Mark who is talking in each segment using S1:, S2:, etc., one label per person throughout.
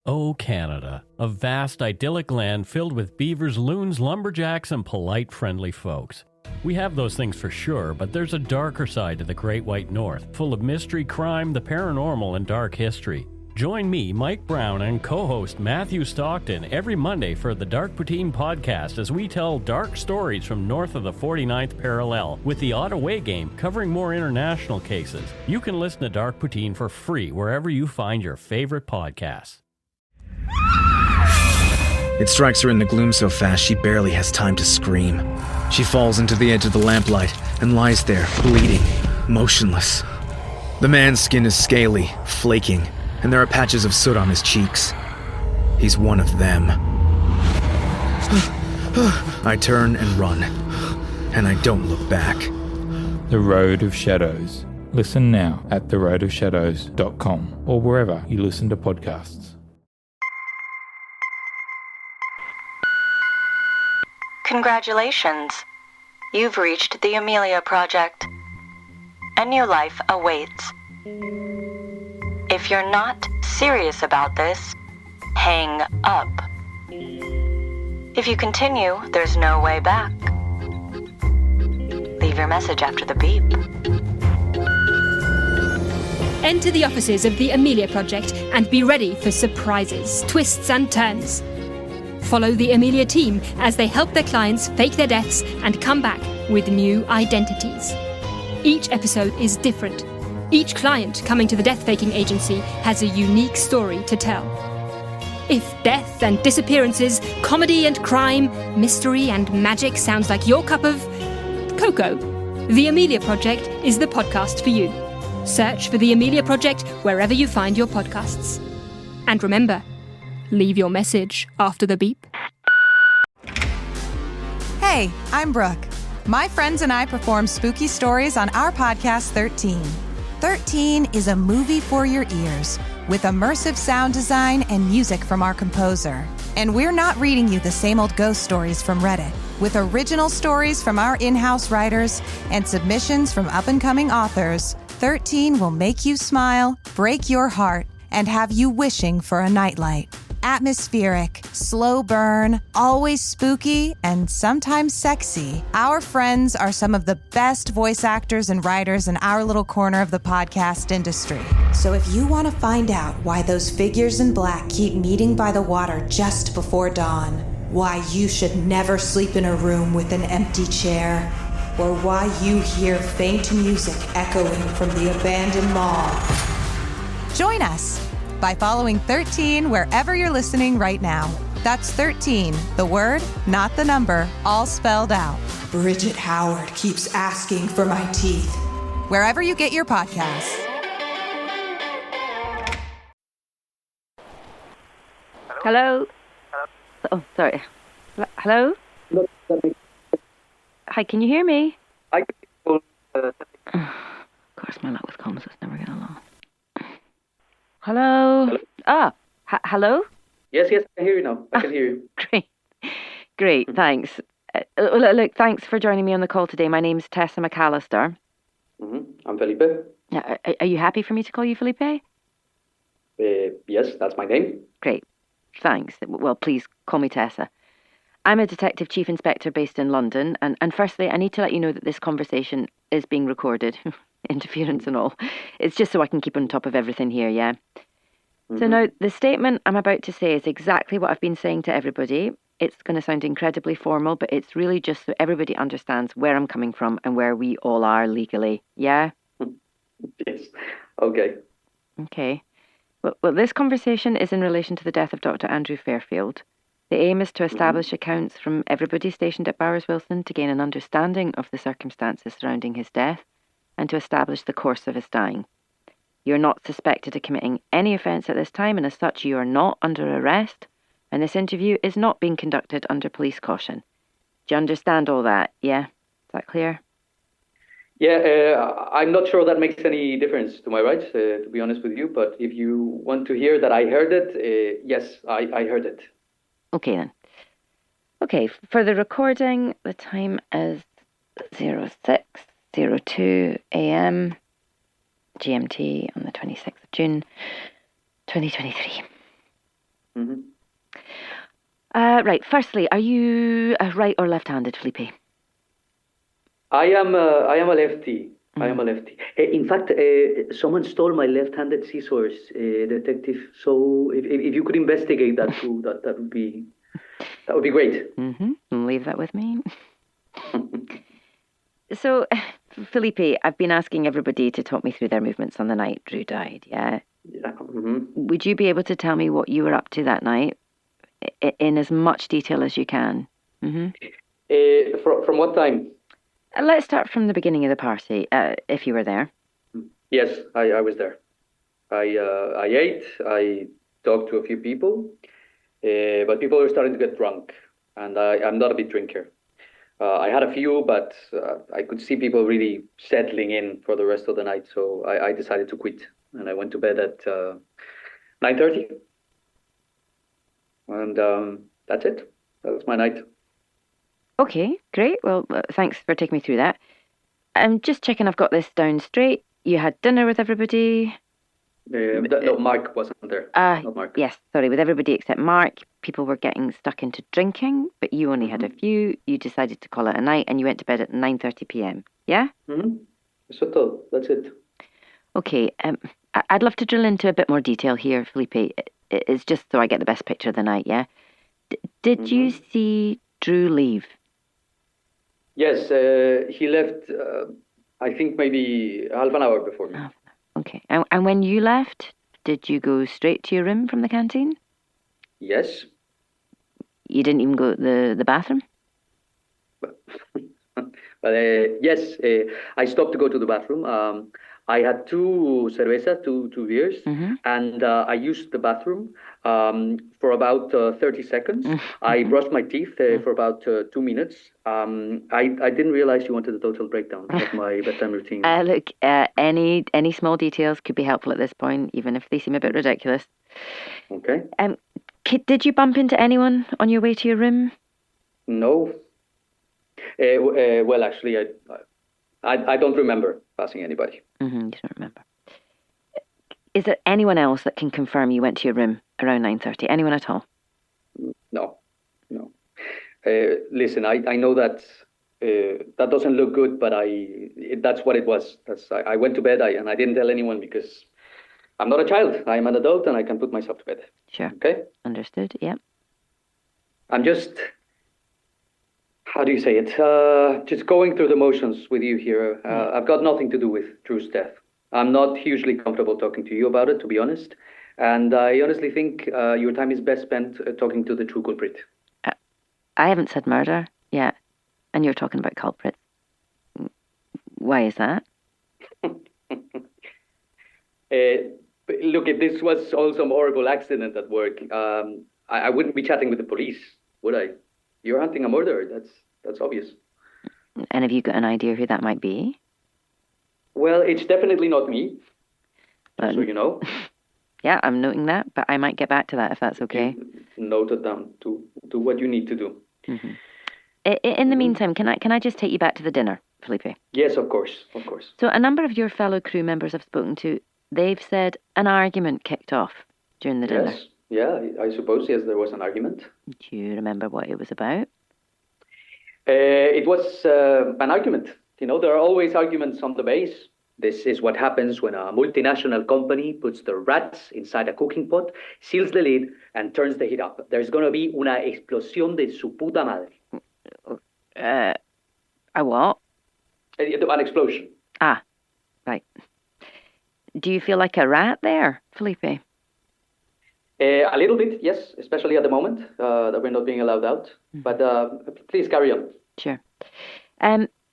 S1: Oh, Canada, a vast idyllic land filled with beavers, loons, lumberjacks, and polite, friendly folks. We have those things for sure, but there's a darker side to the Great White North, full of mystery, crime, the paranormal, and dark history. Join me, Mike Brown, and co-host Matthew Stockton every Monday for the Dark Poutine podcast as we tell dark stories from north of the 49th parallel, with the Ottawa game covering more international cases. You can listen to Dark Poutine for free wherever you find your favorite podcasts.
S2: It strikes her in the gloom so fast she barely has time to scream. She falls into the edge of the lamplight and lies there, bleeding, motionless. The man's skin is scaly, flaking, and there are patches of soot on his cheeks. He's one of them. I turn and run, and I don't look back.
S3: The Road of Shadows. Listen now at theroadofshadows.com or wherever you listen to podcasts.
S4: Congratulations. You've reached the Amelia Project. A new life awaits. If you're not serious about this, hang up. If you continue, there's no way back. Leave your message after the beep.
S5: Enter the offices of the Amelia Project and be ready for surprises, twists and turns. Follow the Amelia team as they help their clients fake their deaths and come back with new identities. Each episode is different. Each client coming to the death-faking agency has a unique story to tell. If death and disappearances, comedy and crime, mystery and magic sounds like your cup of cocoa, The Amelia Project is the podcast for you. Search for The Amelia Project wherever you find your podcasts. And remember, leave your message after the beep.
S6: Hey, I'm Brooke. My friends and I perform spooky stories on our podcast 13. 13 is a movie for your ears with immersive sound design and music from our composer. And we're not reading you the same old ghost stories from Reddit. With original stories from our in-house writers and submissions from up-and-coming authors, 13 will make you smile, break your heart, and have you wishing for a nightlight. Atmospheric, slow burn, always spooky, and sometimes sexy. Our friends are some of the best voice actors and writers in our little corner of the podcast industry. So if you want to find out why those figures in black keep meeting by the water just before dawn, why you should never sleep in a room with an empty chair, or why you hear faint music echoing from the abandoned mall, join us by following 13 wherever you're listening right now. That's 13, the word, not the number, all spelled out. Bridget Howard keeps asking for my teeth. Wherever you get your podcasts.
S7: Hello? Oh, sorry. Hello? Hi, can you hear me? Of course, my luck with comms is never getting along. Hello? Hello?
S8: Yes, I can hear you now. I can hear you.
S7: Great, thanks. Look, thanks for joining me on the call today. My name's Tessa McAllister.
S8: I'm Felipe.
S7: Yeah, are you happy for me to call you Felipe?
S8: Yes, that's my name.
S7: Great, thanks. Well, please call me Tessa. I'm a detective chief inspector based in London, and firstly, I need to let you know that this conversation is being recorded. Interference and all. It's just so I can keep on top of everything here, yeah? So now, the statement I'm about to say is exactly what I've been saying to everybody. It's going to sound incredibly formal, but it's really just so everybody understands where I'm coming from and where we all are legally, yeah?
S8: Yes, okay.
S7: Okay. Well, this conversation is in relation to the death of Dr. Andrew Fairfield. The aim is to establish accounts from everybody stationed at Bowers Wilson to gain an understanding of the circumstances surrounding his death and to establish the course of his dying. You're not suspected of committing any offence at this time, and as such you are not under arrest, and this interview is not being conducted under police caution. Do you understand all that, yeah? Is that clear?
S8: Yeah, I'm not sure that makes any difference to my rights, to be honest with you, but if you want to hear that I heard it, yes, I heard it.
S7: Okay then. Okay, for the recording, the time is 06:02 a.m. GMT on the 26th of June, 2023. Right, firstly, are you right or left-handed, Felipe?
S8: I am a lefty. I am a lefty. In fact, someone stole my left-handed scissors, detective. So if you could investigate that too, that would be great.
S7: Mm-hmm. Leave that with me. So, Felipe, I've been asking everybody to talk me through their movements on the night Drew died, yeah?
S8: Yeah. Mm-hmm.
S7: Would you be able to tell me what you were up to that night in as much detail as you can? Mm-hmm.
S8: From what time?
S7: Let's start from the beginning of the party, if you were there.
S8: Yes, I was there. I ate. I talked to a few people, but people were starting to get drunk, and I'm not a big drinker. I had a few, but I could see people really settling in for the rest of the night, so I decided to quit, and I went to bed at 9:30, and that's it. That was my night.
S7: Okay, great. Well, thanks for taking me through that. I'm just checking I've got this down straight. You had dinner with everybody?
S8: No, Mark wasn't there. Not Mark.
S7: Yes, sorry, with everybody except Mark. People were getting stuck into drinking, but you only had a few. You decided to call it a night, and you went to bed at 9:30 p.m., yeah?
S8: Mm-hmm. That's it.
S7: Okay, I'd love to drill into a bit more detail here, Felipe. It's just so I get the best picture of the night, yeah? Did you see Drew leave?
S8: Yes, he left, I think maybe half an hour before me.
S7: Oh, okay. And when you left, did you go straight to your room from the canteen?
S8: Yes.
S7: You didn't even go to the bathroom?
S8: Yes, I stopped to go to the bathroom. I had two cervezas, two beers, and I used the bathroom for about 30 seconds. I brushed my teeth for about 2 minutes. I didn't realize you wanted a total breakdown of my bedtime routine.
S7: Look, any small details could be helpful at this point, even if they seem a bit ridiculous.
S8: Okay.
S7: Did you bump into anyone on your way to your room?
S8: No. Well, actually, I don't remember passing anybody.
S7: You don't remember. Is there anyone else that can confirm you went to your room around 9:30? Anyone at all?
S8: No. Listen, I know that that doesn't look good, but that's what it was. I went to bed and I didn't tell anyone because I'm not a child. I'm an adult and I can put myself to bed.
S7: Sure.
S8: Okay?
S7: Understood, yeah.
S8: I'm just, how do you say it? Just going through the motions with you here. I've got nothing to do with Drew's death. I'm not hugely comfortable talking to you about it, to be honest. And I honestly think your time is best spent talking to the true culprit.
S7: I haven't said murder yet, and you're talking about culprits. Why is that?
S8: Look, if this was all some horrible accident at work, I wouldn't be chatting with the police, would I? You're hunting a murderer. That's obvious.
S7: And have you got an idea who that might be?
S8: Well, it's definitely not me.
S7: But,
S8: so you know.
S7: Yeah, I'm noting that, but I might get back to that if that's okay.
S8: Note it down. Do what you need to do.
S7: In the meantime, can I just take you back to the dinner, Felipe?
S8: Yes, of course.
S7: So a number of your fellow crew members I've spoken to, they've said an argument kicked off during the dinner.
S8: Yes. Yeah, I suppose, yes, there was an argument.
S7: Do you remember what it was about?
S8: It was an argument. You know, there are always arguments on the base. This is what happens when a multinational company puts the rats inside a cooking pot, seals the lid, and turns the heat up. There's going to be una explosión de su puta madre.
S7: A what?
S8: An explosion.
S7: Ah, right. Do you feel like a rat there, Felipe?
S8: A little bit, yes, especially at the moment that we're not being allowed out. But please carry on.
S7: Sure.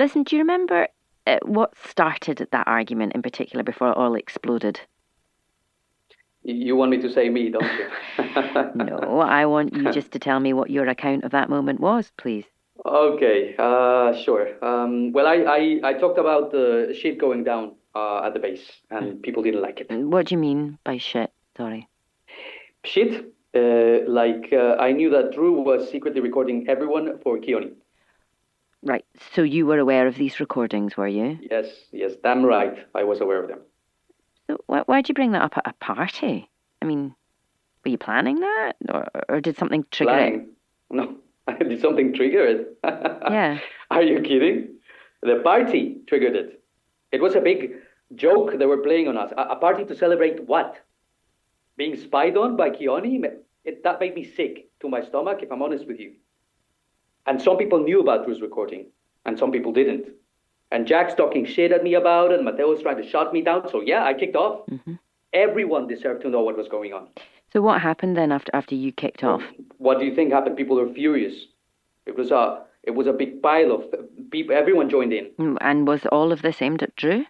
S7: Listen, do you remember what started that argument in particular before it all exploded?
S8: You want me to say me, don't you?
S7: No, I want you just to tell me what your account of that moment was, please.
S8: Okay, sure. Well, I talked about the shit going down at the base, and people didn't like it.
S7: What do you mean by shit? Sorry.
S8: Shit? I knew that Drew was secretly recording everyone for Keone.
S7: Right, so you were aware of these recordings, were you?
S8: Yes, damn right. I was aware of them.
S7: So why'd you bring that up at a party? I mean, were you planning that? Or did something trigger it?
S8: No. Did something trigger it?
S7: Yeah.
S8: Are you kidding? The party triggered it. It was a big joke they were playing on us. A party to celebrate what? Being spied on by Keone? That made me sick to my stomach, if I'm honest with you. And some people knew about Drew's recording, and some people didn't. And Jack's talking shit at me about it, and Mateo's trying to shut me down. So yeah, I kicked off.
S7: Mm-hmm.
S8: Everyone deserved to know what was going on.
S7: So what happened then after you kicked off?
S8: What do you think happened? People were furious. It was a big pile of people. Everyone joined in.
S7: And was all of this aimed at Drew?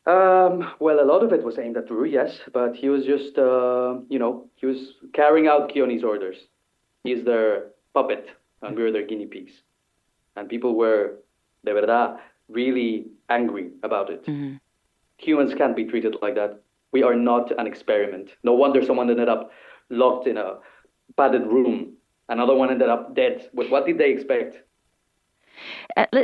S8: Well, a lot of it was aimed at Drew, yes, but he was just, he was carrying out Keone's orders. He's their puppet, and we were their guinea pigs. And people were, de verdad, really angry about it.
S7: Mm-hmm.
S8: Humans can't be treated like that. We are not an experiment. No wonder someone ended up locked in a padded room. Another one ended up dead. What did they expect?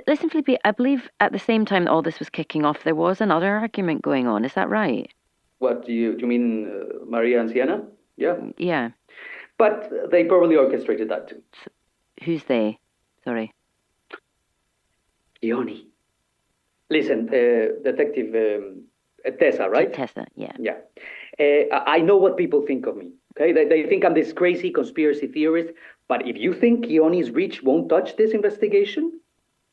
S7: Listen, Felipe, I believe at the same time that all this was kicking off, there was another argument going on. Is that right?
S8: What, do you mean Maria and Sienna? Yeah.
S7: Yeah.
S8: But they probably orchestrated that too.
S7: Who's they? Sorry.
S8: Keone. Listen, Detective Tessa, right?
S7: Tessa, yeah.
S8: Yeah. I know what people think of me. Okay, they think I'm this crazy conspiracy theorist. But if you think Keone's reach won't touch this investigation,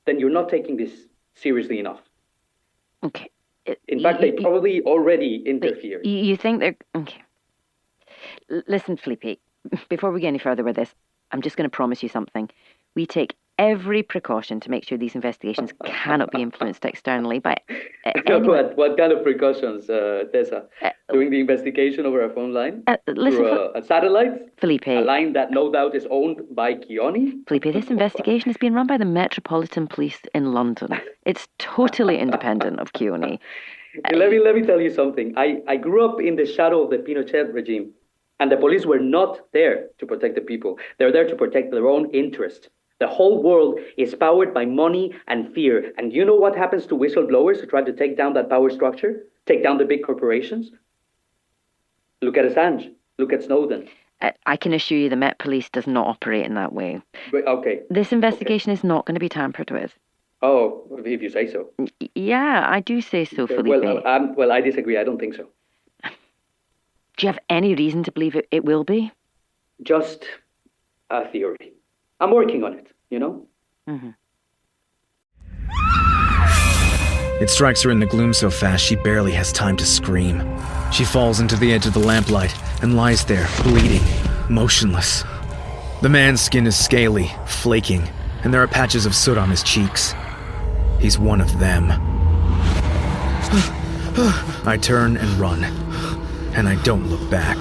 S8: then you're not taking this seriously enough.
S7: Okay.
S8: In fact, they probably already interfered.
S7: You think they're... Okay. Listen, Felipe, before we get any further with this, I'm just going to promise you something. We take every precaution to make sure these investigations cannot be influenced externally by anyone.
S8: What kind of precautions, Tessa? Doing the investigation over a phone line?
S7: Listen,
S8: through a satellite?
S7: Felipe.
S8: A line that no doubt is owned by Keone?
S7: Felipe, this investigation is being run by the Metropolitan Police in London. It's totally independent of Keone.
S8: Let me tell you something. I grew up in the shadow of the Pinochet regime, and the police were not there to protect the people. They're there to protect their own interest. The whole world is powered by money and fear. And you know what happens to whistleblowers who try to take down that power structure? Take down the big corporations? Look at Assange. Look at Snowden.
S7: I can assure you the Met Police does not operate in that way.
S8: Okay.
S7: This investigation is not going to be tampered with.
S8: Oh, if you say so.
S7: Yeah, I do say so, Felipe.
S8: Well, I disagree. I don't think so.
S7: Do you have any reason to believe it will be?
S8: Just a theory. I'm working on it, you know?
S7: Mm-hmm.
S2: It strikes her in the gloom so fast she barely has time to scream. She falls into the edge of the lamplight and lies there, bleeding, motionless. The man's skin is scaly, flaking, and there are patches of soot on his cheeks. He's one of them. I turn and run, and I don't look back.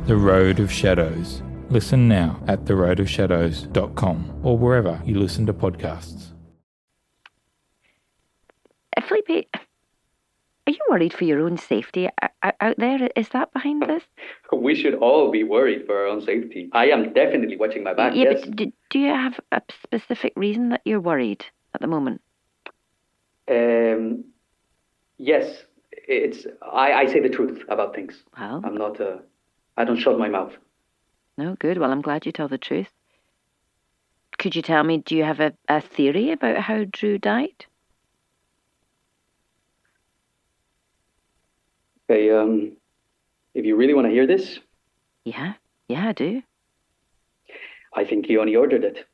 S3: The Road of Shadows. Listen now at theroadofshadows.com or wherever you listen to podcasts.
S7: Felipe, are you worried for your own safety out there? Is that behind this?
S8: We should all be worried for our own safety. I am definitely watching my back,
S7: yeah,
S8: yes.
S7: But do you have a specific reason that you're worried at the moment?
S8: Yes. I say the truth about things.
S7: Well,
S8: I'm not, I don't shut my mouth.
S7: No, good. Well, I'm glad you tell the truth. Could you tell me, do you have a theory about how Drew died?
S8: Okay, if you really want to hear this...
S7: Yeah, I do.
S8: I think Keone ordered it.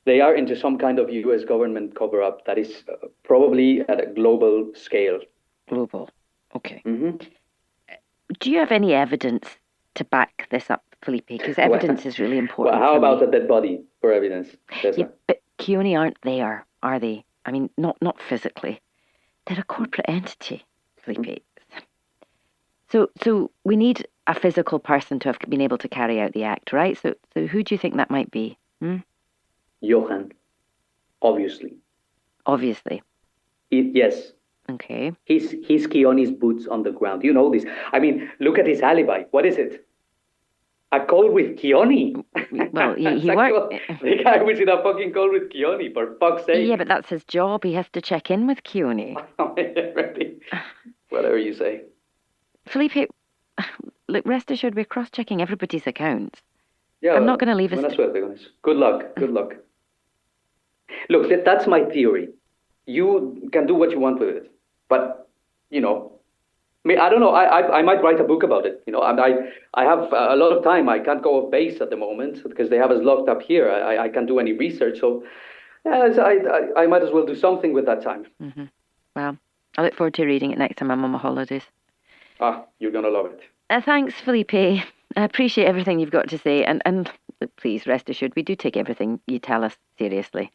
S8: They are into some kind of US government cover-up that is probably at a global scale.
S7: Global, okay.
S8: Mm-hmm.
S7: Do you have any evidence to back this up, Felipe? Because evidence is really important.
S8: Well, how about a dead body for evidence?
S7: Yeah, but Keone aren't there, are they? I mean, not physically. They're a corporate entity, Felipe. So we need a physical person to have been able to carry out the act, right? So who do you think that might be?
S8: Johan, obviously.
S7: Obviously.
S8: Yes.
S7: Okay.
S8: He's Keone's boots on the ground. You know this. I mean, look at his alibi. What is it? A call with Keone.
S7: Well, he worked...
S8: The guy was in a fucking call with Keone, for fuck's sake.
S7: Yeah, but that's his job. He has to check in with Keone.
S8: Whatever you say.
S7: Felipe, look, rest assured we're cross-checking everybody's accounts.
S8: Yeah,
S7: I'm not going to leave us.
S8: Buena suerte con eso. Good luck. Good luck. Look, that's my theory. You can do what you want with it, but I mean, I don't know. I might write a book about it. I have a lot of time. I can't go off base at the moment because they have us locked up here. I can't do any research, so I might as well do something with that time.
S7: Mm-hmm. Well, I look forward to reading it next time I'm on my holidays.
S8: You're gonna love it.
S7: Thanks, Felipe. I appreciate everything you've got to say, and please rest assured, we do take everything you tell us seriously.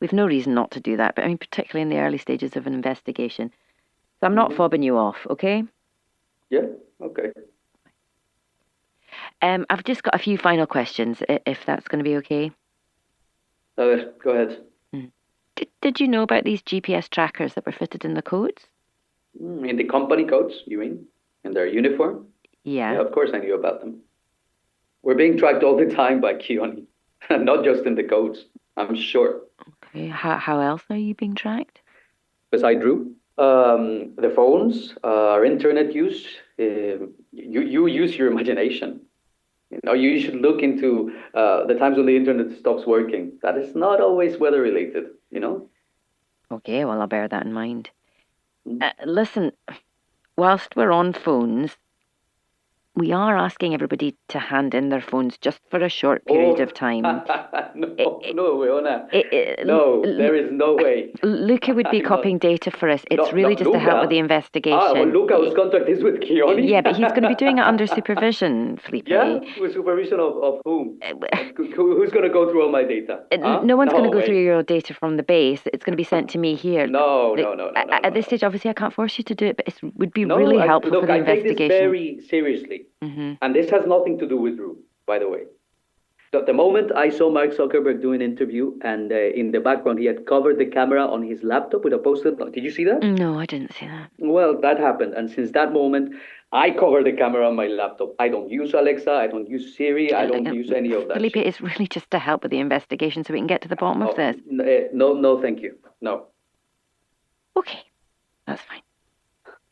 S7: We've no reason not to do that, but I mean, particularly in the early stages of an investigation. So I'm not fobbing you off, okay?
S8: Yeah, okay.
S7: I've just got a few final questions, if that's going to be okay.
S8: Go ahead.
S7: Did you know about these GPS trackers that were fitted in the codes?
S8: In the company codes, you mean? In their uniform?
S7: Yeah.
S8: Of course I knew about them. We're being tracked all the time by Keone, not just in the codes, I'm sure.
S7: Okay, how else are you being tracked?
S8: Beside Drew, the phones, our internet use, you use your imagination. You should look into the times when the internet stops working. That is not always weather related,
S7: Okay, well, I'll bear that in mind. Listen, whilst we're on phones, we are asking everybody to hand in their phones just for a short period of time.
S8: No, Weona. No, there is no way.
S7: Luca would be copying data for us. It's really just to help with the investigation.
S8: Well, Luca's contract is with Keone.
S7: Yeah, but he's going to be doing it under supervision, Felipe.
S8: Yeah? With supervision of whom? Who's going to go through all my data?
S7: No one's going to go through your data from the base. It's going to be sent to me here.
S8: No.
S7: At this stage, obviously, I can't force you to do it, but it would be really helpful for the investigation.
S8: I take this very seriously.
S7: Mm-hmm.
S8: And this has nothing to do with Drew, by the way. So the moment I saw Mark Zuckerberg do an interview, and in the background he had covered the camera on his laptop with a post-it note. Did you see that?
S7: No, I didn't see that.
S8: Well, that happened. And since that moment, I cover the camera on my laptop. I don't use Alexa. I don't use Siri. I don't use any of that.
S7: Felipe, it's really just to help with the investigation so we can get to the bottom of this.
S8: No, thank you. No.
S7: Okay, that's fine.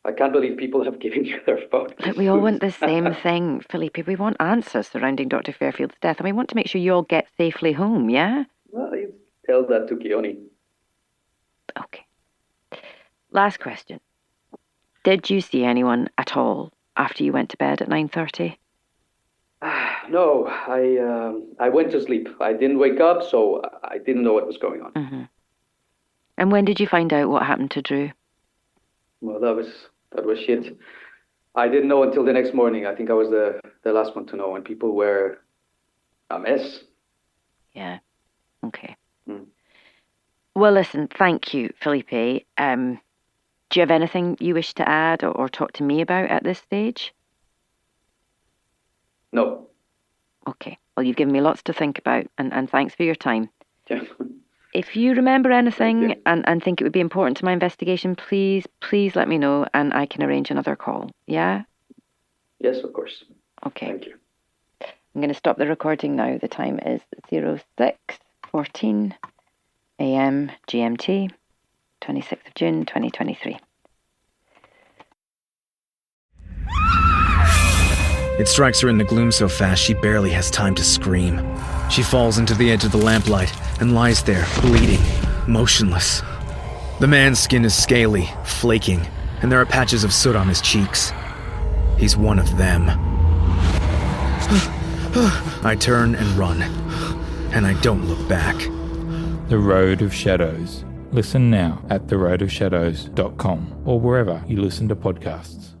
S8: I can't believe people have given you their phone.
S7: Look, we all want the same thing, Felipe. We want answers surrounding Dr. Fairfield's death, and we want to make sure you all get safely home, yeah?
S8: Well, you tell that to Keone.
S7: Okay. Last question. Did you see anyone at all after you went to bed at 9:30?
S8: No, I went to sleep. I didn't wake up, so I didn't know what was going on.
S7: Mm-hmm. And when did you find out what happened to Drew?
S8: Well, that was shit. I didn't know until the next morning. I think I was the last one to know, and people were a mess.
S7: Yeah. Okay. Well, listen, thank you, Felipe. Do you have anything you wish to add or talk to me about at this stage?
S8: No.
S7: Okay. Well, you've given me lots to think about, and thanks for your time.
S8: Yeah.
S7: If you remember anything and think it would be important to my investigation, please let me know and I can arrange another call. Yeah?
S8: Yes, of course.
S7: Okay.
S8: Thank you.
S7: I'm going to stop the recording now. The time is 06:14 a.m. GMT, 26th of June, 2023.
S2: It strikes her in the gloom so fast she barely has time to scream. She falls into the edge of the lamplight and lies there, bleeding, motionless. The man's skin is scaly, flaking, and there are patches of soot on his cheeks. He's one of them. I turn and run, and I don't look back.
S3: The Road of Shadows. Listen now at theroadofshadows.com or wherever you listen to podcasts.